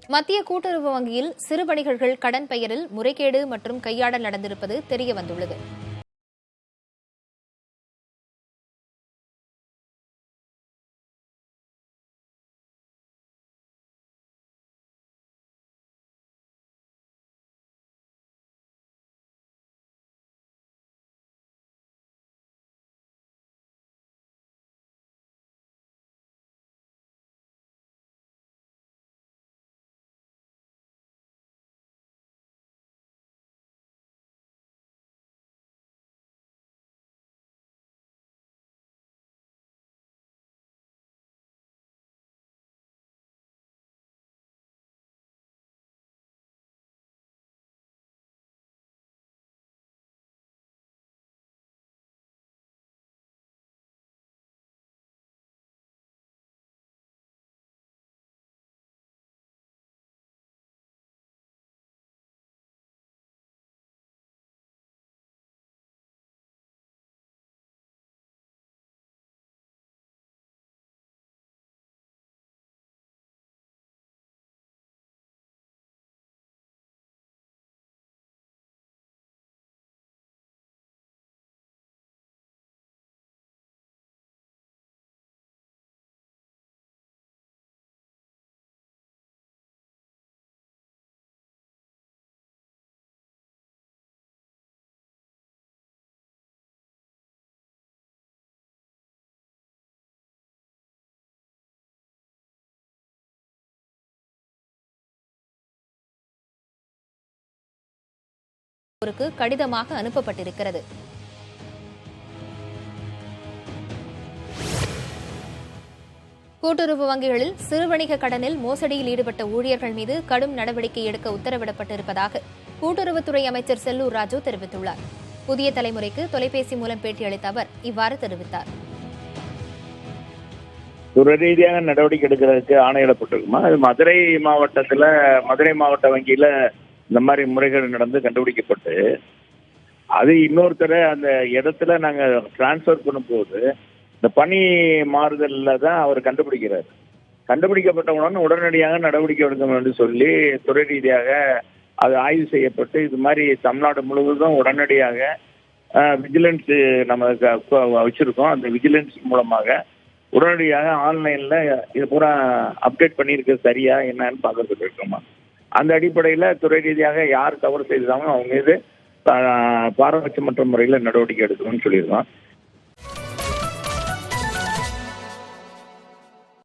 மத்திய கூட்டுறவு வங்கியில் சிறு வணிகர்கள் கடன் பெயரில் முறைகேடு மற்றும் கையாடல் நடந்திருப்பது தெரியவந்துள்ளது. கடிதமாக அனுப்பப்பட்டிருக்கிறது. கூட்டுறவு வங்கிகளில் சிறு வணிக கடனில் மோசடியில் ஈடுபட்ட ஊழியர்கள் மீது கடும் நடவடிக்கை எடுக்க உத்தரவிடப்பட்டிருப்பதாக கூட்டுறவுத்துறை அமைச்சர் செல்லூர் ராஜு தெரிவித்துள்ளார். புதிய தலைமுறைக்கு தொலைபேசி மூலம் பேட்டியளித்த அவர் இவ்வாறு தெரிவித்தார். துறை ரீதியாக நடவடிக்கை எடுக்கிறதுக்கு ஆணையிடப்பட்டிருக்குமா? அது மதுரை மாவட்ட வங்கியில இந்த மாதிரி முறைகள் நடந்து கண்டுபிடிக்கப்பட்டு அது இன்னொருத்தரை அந்த இடத்துல நாங்கள் டிரான்ஸ்ஃபர் பண்ணும்போது இந்த பணி மாறுதல்ல தான் அவர் கண்டுபிடிக்கிறார். கண்டுபிடிக்கப்பட்டவுடன் உடனடியாக நடவடிக்கை எடுக்கணும் என்று சொல்லி துறை ரீதியாக அது ஆய்வு செய்யப்பட்டு இது மாதிரி தமிழ்நாடு முழுவதும் உடனடியாக விஜிலன்ஸ் நம்ம வச்சிருக்கோம். அந்த விஜிலன்ஸ் மூலமாக உடனடியாக ஆன்லைன்ல இது பூரா அப்டேட் பண்ணியிருக்க சரியா என்னன்னு பார்க்கறதுக்கு இருக்கோமா. அந்த அடிப்படையில் துறை ரீதியாக யார் தவறு செய்தாலும் அவங்க மீது பாரபட்சமற்ற முறையில் நடவடிக்கை எடுக்கணும்னு சொல்லியிருக்கோம்.